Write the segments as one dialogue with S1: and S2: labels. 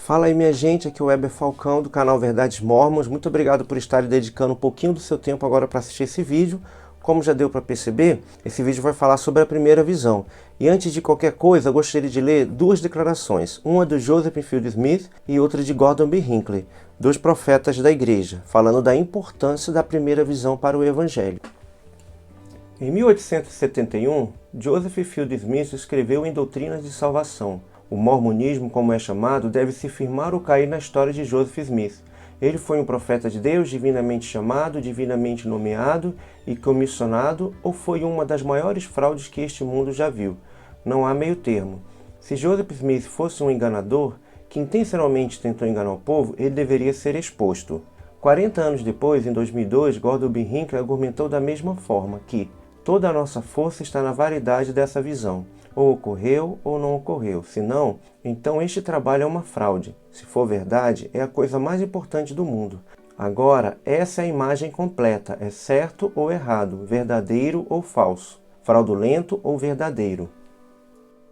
S1: Fala aí minha gente, aqui é o Weber Falcão do canal Verdades Mormons. Muito obrigado por estarem dedicando um pouquinho do seu tempo agora para assistir esse vídeo. Como já deu para perceber, esse vídeo vai falar sobre a primeira visão. E antes de qualquer coisa, eu gostaria de ler duas declarações. Uma do Joseph Fielding Smith e outra de Gordon B. Hinckley, dois profetas da igreja, falando da importância da primeira visão para o Evangelho. Em 1871, Joseph Fielding Smith escreveu em Doutrinas de Salvação. O mormonismo, como é chamado, deve se firmar ou cair na história de Joseph Smith. Ele foi um profeta de Deus, divinamente chamado, divinamente nomeado e comissionado, ou foi uma das maiores fraudes que este mundo já viu? Não há meio termo. Se Joseph Smith fosse um enganador, que intencionalmente tentou enganar o povo, ele deveria ser exposto. 40 anos depois, em 2002, Gordon B. Hinckley argumentou da mesma forma que toda a nossa força está na validade dessa visão. Ou ocorreu ou não ocorreu. Se não, então este trabalho é uma fraude. Se for verdade, é a coisa mais importante do mundo. Agora, essa é a imagem completa. É certo ou errado, verdadeiro ou falso, fraudulento ou verdadeiro.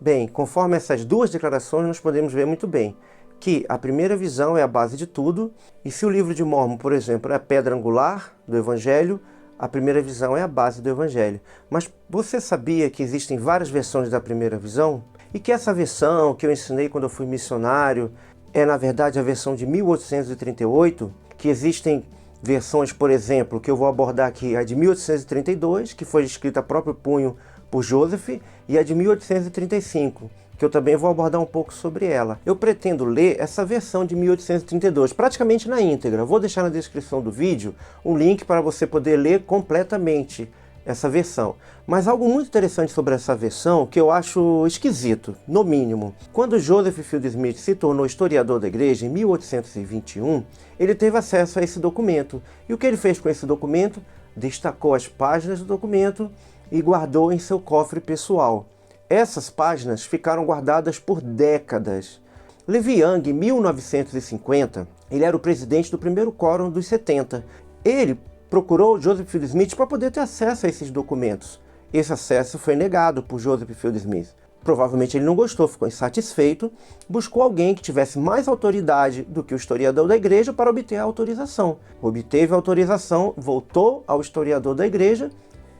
S1: Bem, conforme essas duas declarações, nós podemos ver muito bem que a primeira visão é a base de tudo, e se o livro de Mórmon, por exemplo, é a pedra angular do Evangelho, a primeira visão é a base do Evangelho. Mas você sabia que existem várias versões da primeira visão? E que essa versão que eu ensinei quando eu fui missionário é, na verdade, a versão de 1838? Que existem versões, por exemplo, que eu vou abordar aqui, a de 1832, que foi escrita a próprio punho por Joseph, e a de 1835, que eu também vou abordar um pouco sobre ela. Eu pretendo ler essa versão de 1832, praticamente na íntegra. Vou deixar na descrição do vídeo um link para você poder ler completamente essa versão. Mas algo muito interessante sobre essa versão, que eu acho esquisito, no mínimo. Quando Joseph Fielding Smith se tornou historiador da igreja, em 1821, ele teve acesso a esse documento. E o que ele fez com esse documento? Destacou as páginas do documento e guardou em seu cofre pessoal. Essas páginas ficaram guardadas por décadas. Levi Young, em 1950, ele era o presidente do primeiro quórum dos 70. Ele procurou Joseph Fielding Smith para poder ter acesso a esses documentos. Esse acesso foi negado por Joseph Fielding Smith. Provavelmente ele não gostou, ficou insatisfeito, buscou alguém que tivesse mais autoridade do que o historiador da igreja para obter a autorização. Obteve a autorização, voltou ao historiador da igreja,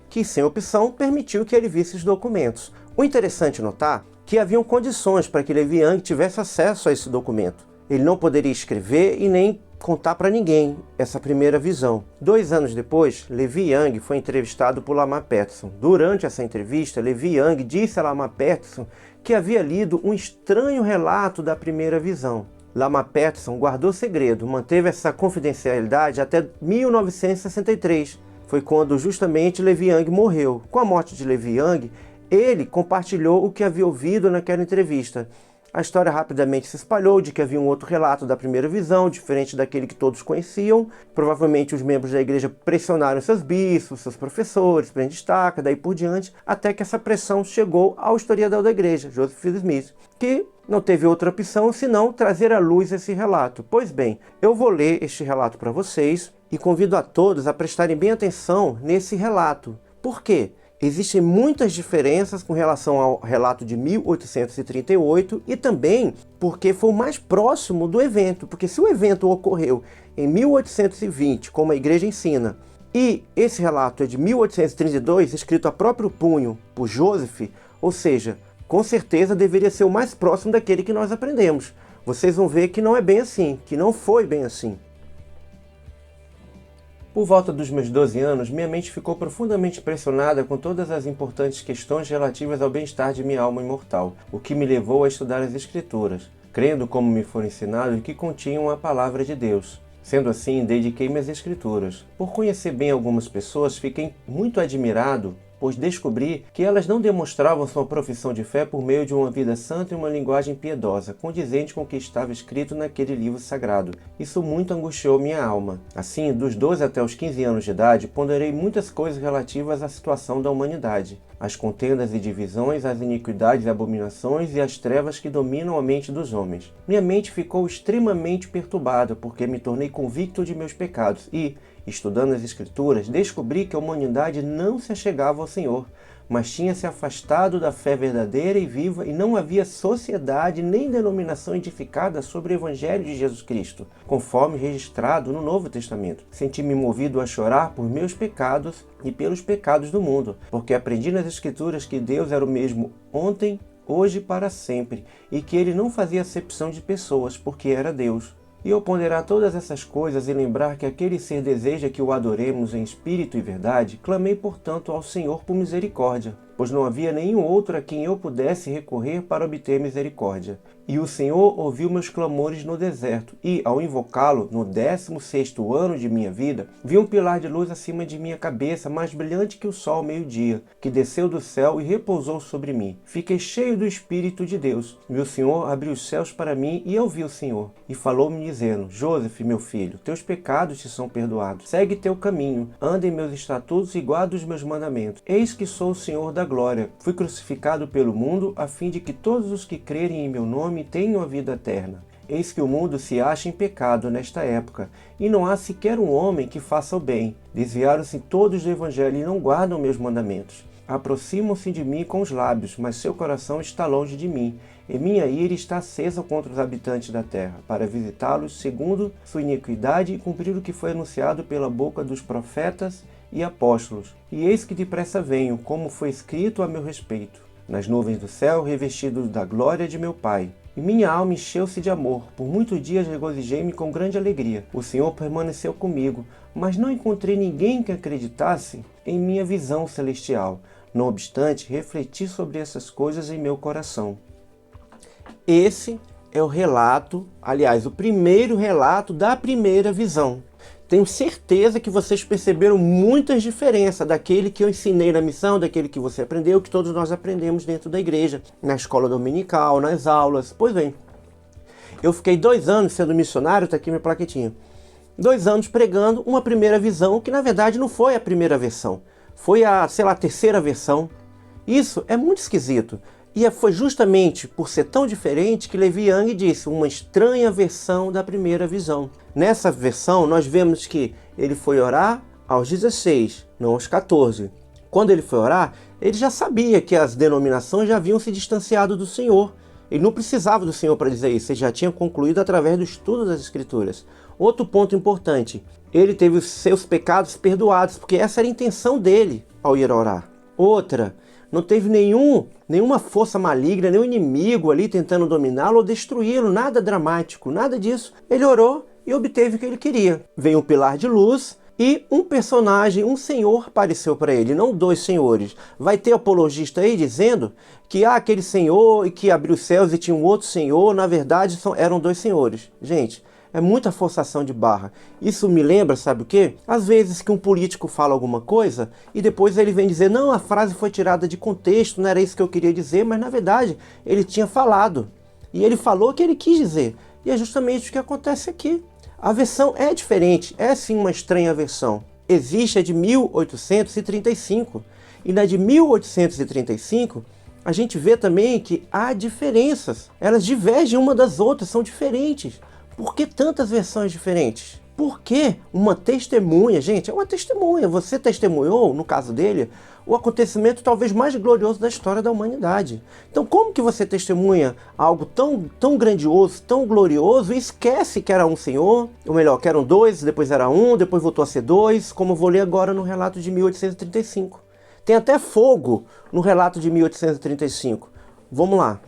S1: que sem opção permitiu que ele visse os documentos. O interessante notar que haviam condições para que Levi Young tivesse acesso a esse documento. Ele não poderia escrever e nem contar para ninguém essa primeira visão. 2 anos depois, Levi Young foi entrevistado por Lamar Patterson. Durante essa entrevista, Levi Young disse a Lamar Patterson que havia lido um estranho relato da primeira visão. Lamar Patterson guardou segredo, manteve essa confidencialidade até 1963. Foi quando justamente Levi Young morreu. Com a morte de Levi Young, ele compartilhou o que havia ouvido naquela entrevista. A história rapidamente se espalhou de que havia um outro relato da primeira visão, diferente daquele que todos conheciam. Provavelmente os membros da igreja pressionaram seus bispos, seus professores, para destacar, daí por diante, até que essa pressão chegou ao historiador da igreja, Joseph Fielding Smith, que não teve outra opção senão trazer à luz esse relato. Pois bem, eu vou ler este relato para vocês e convido a todos a prestarem bem atenção nesse relato. Por quê? Existem muitas diferenças com relação ao relato de 1838 e também porque foi o mais próximo do evento. Porque se o evento ocorreu em 1820, como a igreja ensina, e esse relato é de 1832, escrito a próprio punho por Joseph, ou seja, com certeza deveria ser o mais próximo daquele que nós aprendemos. Vocês vão ver que não é bem assim, que não foi bem assim. Por volta dos meus 12 anos, minha mente ficou profundamente impressionada com todas as importantes questões relativas ao bem-estar de minha alma imortal, o que me levou a estudar as Escrituras, crendo como me foi ensinado que continham a palavra de Deus. Sendo assim, dediquei-me às Escrituras. Por conhecer bem algumas pessoas, fiquei muito admirado, pois descobri que elas não demonstravam sua profissão de fé por meio de uma vida santa e uma linguagem piedosa, condizente com o que estava escrito naquele livro sagrado. Isso muito angustiou minha alma. Assim, dos 12 até os 15 anos de idade, ponderei muitas coisas relativas à situação da humanidade, as contendas e divisões, as iniquidades e abominações e as trevas que dominam a mente dos homens. Minha mente ficou extremamente perturbada, porque me tornei convicto de meus pecados e, estudando as Escrituras, descobri que a humanidade não se achegava ao Senhor, mas tinha se afastado da fé verdadeira e viva e não havia sociedade nem denominação edificada sobre o Evangelho de Jesus Cristo, conforme registrado no Novo Testamento. Senti-me movido a chorar por meus pecados e pelos pecados do mundo, porque aprendi nas Escrituras que Deus era o mesmo ontem, hoje e para sempre, e que Ele não fazia acepção de pessoas, porque era Deus. E ao ponderar todas essas coisas e lembrar que aquele ser deseja que o adoremos em espírito e verdade, clamei, portanto, ao Senhor por misericórdia, pois não havia nenhum outro a quem eu pudesse recorrer para obter misericórdia. E o Senhor ouviu meus clamores no deserto, e, ao invocá-lo, no 16º ano de minha vida, vi um pilar de luz acima de minha cabeça, mais brilhante que o sol ao meio-dia, que desceu do céu e repousou sobre mim. Fiquei cheio do Espírito de Deus, e o Senhor abriu os céus para mim, e eu vi o Senhor. E falou-me dizendo: Joseph, meu filho, teus pecados te são perdoados. Segue teu caminho, anda em meus estatutos e guarda os meus mandamentos. Eis que sou o Senhor da glória. Fui crucificado pelo mundo, a fim de que todos os que crerem em meu nome tenham a vida eterna. Eis que o mundo se acha em pecado nesta época, e não há sequer um homem que faça o bem. Desviaram-se todos do Evangelho e não guardam meus mandamentos. Aproximam-se de mim com os lábios, mas seu coração está longe de mim, e minha ira está acesa contra os habitantes da terra, para visitá-los segundo sua iniquidade e cumprir o que foi anunciado pela boca dos profetas e apóstolos. E eis que depressa venho, como foi escrito a meu respeito, nas nuvens do céu, revestido da glória de meu Pai. E minha alma encheu-se de amor. Por muitos dias regozijei-me com grande alegria. O Senhor permaneceu comigo, mas não encontrei ninguém que acreditasse em minha visão celestial. Não obstante, refleti sobre essas coisas em meu coração. Esse é o relato, aliás, o primeiro relato da primeira visão. Tenho certeza que vocês perceberam muitas diferenças daquele que eu ensinei na missão, daquele que você aprendeu, que todos nós aprendemos dentro da igreja, na escola dominical, nas aulas. Pois bem, eu fiquei 2 anos sendo missionário, tá aqui minha plaquetinha. 2 anos pregando uma primeira visão, que na verdade não foi a primeira versão. Foi a, terceira versão. Isso é muito esquisito. E foi justamente por ser tão diferente que Levi Yang disse uma estranha versão da primeira visão. Nessa versão, nós vemos que ele foi orar aos 16, não aos 14. Quando ele foi orar, ele já sabia que as denominações já haviam se distanciado do Senhor. Ele não precisava do Senhor para dizer isso, ele já tinha concluído através do estudo das Escrituras. Outro ponto importante, ele teve os seus pecados perdoados, porque essa era a intenção dele ao ir orar. Outra, não teve nenhuma força maligna, nenhum inimigo ali tentando dominá-lo ou destruí-lo, nada dramático, nada disso. Ele orou e obteve o que ele queria. Veio um pilar de luz e um personagem, um senhor apareceu para ele, não 2 senhores. Vai ter apologista aí dizendo que aquele senhor e que abriu os céus e tinha um outro senhor, na verdade eram 2 senhores. Gente, é muita forçação de barra. Isso me lembra, sabe o quê? Às vezes que um político fala alguma coisa e depois ele vem dizer: não, a frase foi tirada de contexto, não era isso que eu queria dizer, mas na verdade ele tinha falado. E ele falou o que ele quis dizer. E é justamente o que acontece aqui. A versão é diferente, é sim uma estranha versão. Existe a de 1835. E na de 1835, a gente vê também que há diferenças. Elas divergem uma das outras, são diferentes. Por que tantas versões diferentes? Por que uma testemunha? Gente, é uma testemunha. Você testemunhou, no caso dele, o acontecimento talvez mais glorioso da história da humanidade. Então, como que você testemunha algo tão grandioso, tão glorioso, e esquece que era um senhor? Ou melhor, que eram 2, depois era 1, depois voltou a ser 2, como eu vou ler agora no relato de 1835. Tem até fogo no relato de 1835. Vamos lá.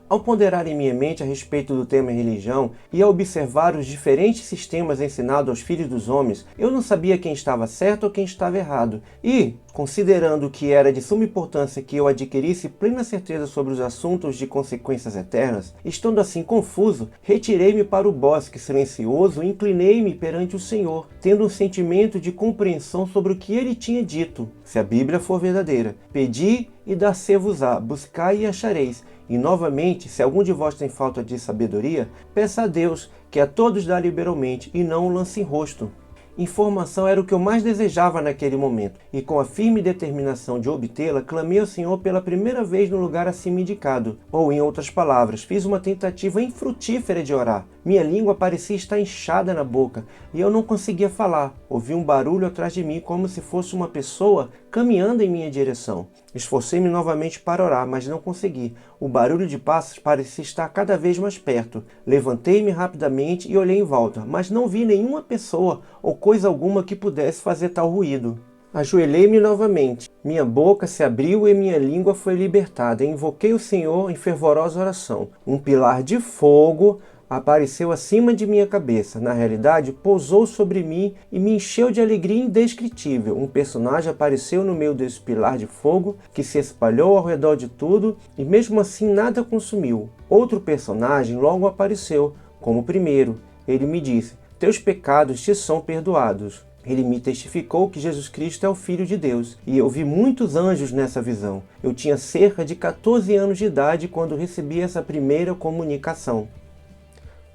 S1: Ao ponderar em minha mente a respeito do tema religião e ao observar os diferentes sistemas ensinados aos filhos dos homens, eu não sabia quem estava certo ou quem estava errado. E, considerando que era de suma importância que eu adquirisse plena certeza sobre os assuntos de consequências eternas, estando assim confuso, retirei-me para o bosque silencioso e inclinei-me perante o Senhor, tendo um sentimento de compreensão sobre o que ele tinha dito. Se a Bíblia for verdadeira, pedi e dar-se-vos-á, buscai e achareis. E novamente, se algum de vós tem falta de sabedoria, peça a Deus, que a todos dá liberalmente, e não o lance em rosto. Informação era o que eu mais desejava naquele momento, e com a firme determinação de obtê-la, clamei ao Senhor pela primeira vez no lugar acima indicado. Ou, em outras palavras, fiz uma tentativa infrutífera de orar. Minha língua parecia estar inchada na boca, e eu não conseguia falar. Ouvi um barulho atrás de mim como se fosse uma pessoa caminhando em minha direção. Esforcei-me novamente para orar, mas não consegui. O barulho de passos parecia estar cada vez mais perto. Levantei-me rapidamente e olhei em volta, mas não vi nenhuma pessoa ou coisa alguma que pudesse fazer tal ruído. Ajoelhei-me novamente. Minha boca se abriu e minha língua foi libertada. Invoquei o Senhor em fervorosa oração. Um pilar de fogo apareceu acima de minha cabeça. Na realidade, pousou sobre mim e me encheu de alegria indescritível. Um personagem apareceu no meio desse pilar de fogo, que se espalhou ao redor de tudo e mesmo assim nada consumiu. Outro personagem logo apareceu, como o primeiro. Ele me disse: teus pecados te são perdoados. Ele me testificou que Jesus Cristo é o Filho de Deus, e eu vi muitos anjos nessa visão. Eu tinha cerca de 14 anos de idade quando recebi essa primeira comunicação.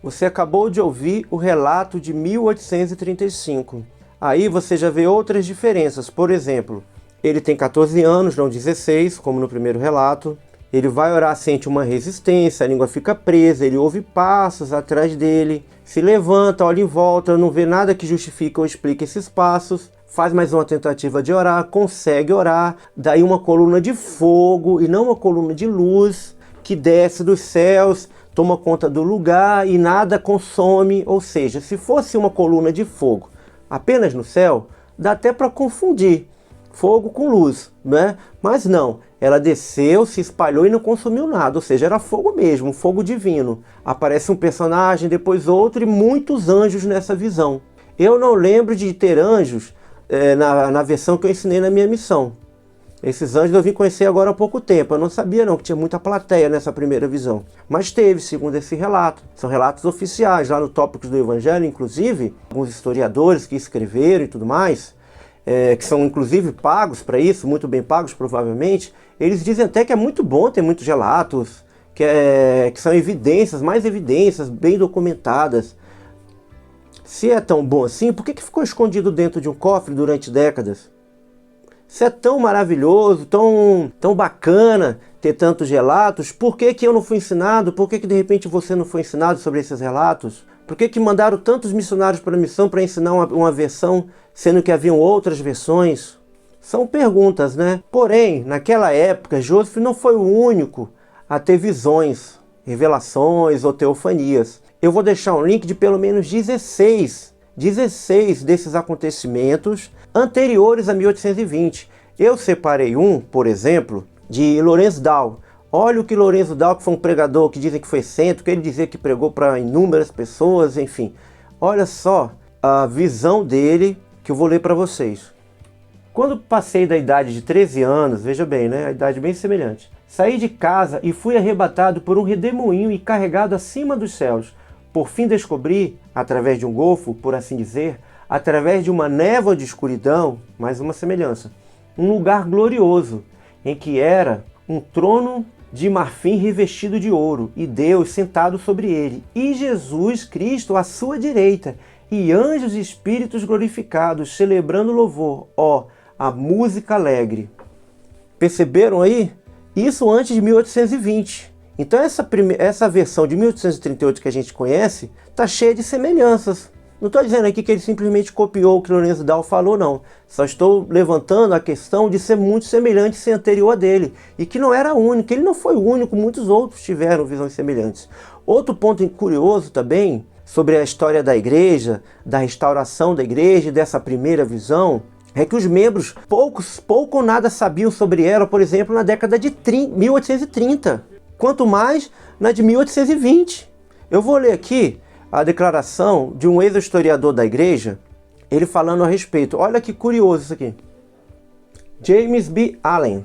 S1: Você acabou de ouvir o relato de 1835. Aí você já vê outras diferenças. Por exemplo, ele tem 14 anos, não 16, como no primeiro relato. Ele vai orar, sente uma resistência, a língua fica presa, ele ouve passos atrás dele, se levanta, olha em volta, não vê nada que justifique ou explique esses passos, faz mais uma tentativa de orar, consegue orar, daí uma coluna de fogo e não uma coluna de luz que desce dos céus, toma conta do lugar e nada consome. Ou seja, se fosse uma coluna de fogo apenas no céu, dá até para confundir fogo com luz, né? Mas não, ela desceu, se espalhou e não consumiu nada, ou seja, era fogo mesmo, um fogo divino. Aparece um personagem, depois outro e muitos anjos nessa visão. Eu não lembro de ter anjos na versão que eu ensinei na minha missão. Esses anjos eu vim conhecer agora há pouco tempo, eu não sabia não que tinha muita plateia nessa primeira visão. Mas teve, segundo esse relato. São relatos oficiais, lá no Tópicos do Evangelho, inclusive, alguns historiadores que escreveram e tudo mais, que são inclusive pagos para isso, muito bem pagos provavelmente, eles dizem até que é muito bom ter muitos relatos, que são evidências, mais evidências, bem documentadas. Se é tão bom assim, por que ficou escondido dentro de um cofre durante décadas? Se é tão maravilhoso, tão bacana ter tantos relatos, por que eu não fui ensinado? Por que de repente você não foi ensinado sobre esses relatos? Por que mandaram tantos missionários para a missão para ensinar uma versão, sendo que haviam outras versões? São perguntas, né? Porém, naquela época, Joseph não foi o único a ter visões, revelações ou teofanias. Eu vou deixar um link de pelo menos 16 desses acontecimentos anteriores a 1820. Eu separei um, por exemplo, de Lorenzo Dow. Olha o que Lorenzo Dow, que foi um pregador que dizem que foi excêntrico, ele dizia que pregou para inúmeras pessoas, enfim. Olha só a visão dele que eu vou ler para vocês. Quando passei da idade de 13 anos, veja bem, né? A idade bem semelhante. Saí de casa e fui arrebatado por um redemoinho e carregado acima dos céus. Por fim descobri, através de um golfo, por assim dizer, através de uma névoa de escuridão, mais uma semelhança, um lugar glorioso, em que era um trono de marfim revestido de ouro, e Deus sentado sobre ele, e Jesus Cristo à sua direita, e anjos e espíritos glorificados, celebrando louvor, a música alegre. Perceberam aí? Isso antes de 1820. Então essa versão de 1838 que a gente conhece está cheia de semelhanças. Não estou dizendo aqui que ele simplesmente copiou o que Lorenzo Dow falou, não. Só estou levantando a questão de ser muito semelhante, ser anterior a dele. E que não era único, ele não foi o único, muitos outros tiveram visões semelhantes. Outro ponto curioso também, sobre a história da igreja, da restauração da igreja e dessa primeira visão, é que os membros pouco ou nada sabiam sobre ela, por exemplo, na década de 1830. Quanto mais na de 1820. Eu vou ler aqui a declaração de um ex-historiador da igreja, ele falando a respeito. Olha que curioso isso aqui. James B. Allen.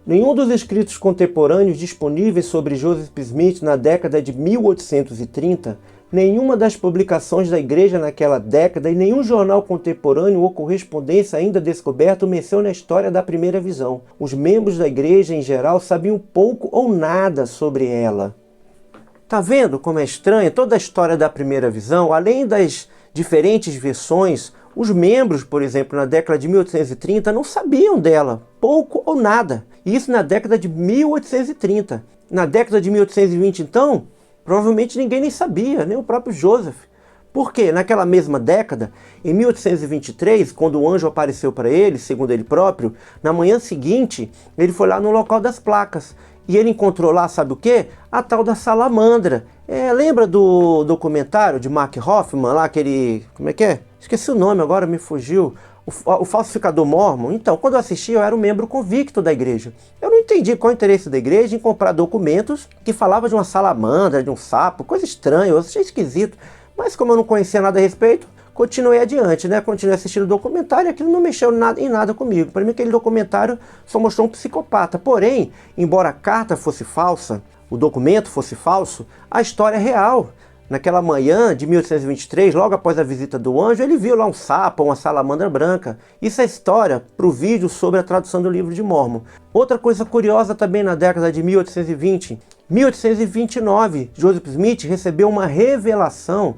S1: Nenhum dos escritos contemporâneos disponíveis sobre Joseph Smith na década de 1830, nenhuma das publicações da igreja naquela década e nenhum jornal contemporâneo ou correspondência ainda descoberto menciona a história da primeira visão. Os membros da igreja em geral sabiam pouco ou nada sobre ela. Tá vendo como é estranha toda a história da primeira visão? Além das diferentes versões, os membros, por exemplo, na década de 1830 não sabiam dela, pouco ou nada. Isso na década de 1830. Na década de 1820, então, provavelmente ninguém nem sabia, nem o próprio Joseph. Porque naquela mesma década, em 1823, quando o anjo apareceu para ele, segundo ele próprio, na manhã seguinte, ele foi lá no local das placas. E ele encontrou lá, sabe o quê? A tal da salamandra. Lembra do documentário de Mark Hoffman, lá aquele... como é que é? Esqueci o nome agora, me fugiu. O falsificador mórmon. Então, quando eu assisti, eu era um membro convicto da igreja. Eu não entendi qual é o interesse da igreja em comprar documentos que falavam de uma salamandra, de um sapo, coisa estranha, eu achei esquisito. Mas como eu não conhecia nada a respeito, continuei adiante, né? Continuei assistindo o documentário e aquilo não mexeu em nada comigo. Para mim, aquele documentário só mostrou um psicopata. Porém, embora a carta fosse falsa, o documento fosse falso, a história é real. Naquela manhã de 1823, logo após a visita do anjo, ele viu lá um sapo, uma salamandra branca. Isso é história para o vídeo sobre a tradução do livro de Mórmon. Outra coisa curiosa também na década de 1820, 1829, Joseph Smith recebeu uma revelação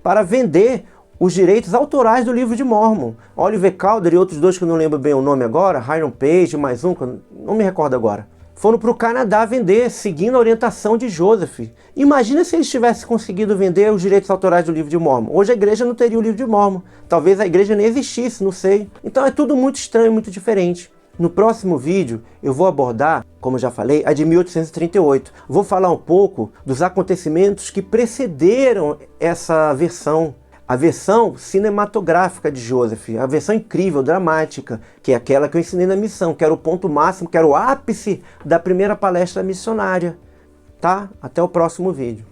S1: para vender os direitos autorais do livro de Mórmon. Oliver Cowdery e outros dois que eu não lembro bem o nome agora, Hiram Page, mais um, que eu não me recordo agora, foram para o Canadá vender, seguindo a orientação de Joseph. Imagina se eles tivessem conseguido vender os direitos autorais do livro de Mórmon. Hoje a igreja não teria o livro de Mórmon. Talvez a igreja nem existisse, não sei. Então é tudo muito estranho, muito diferente. No próximo vídeo eu vou abordar, como eu já falei, a de 1838. Vou falar um pouco dos acontecimentos que precederam essa versão. A versão cinematográfica de Joseph, a versão incrível, dramática, que é aquela que eu ensinei na missão, que era o ponto máximo, que era o ápice da primeira palestra missionária. Tá? Até o próximo vídeo.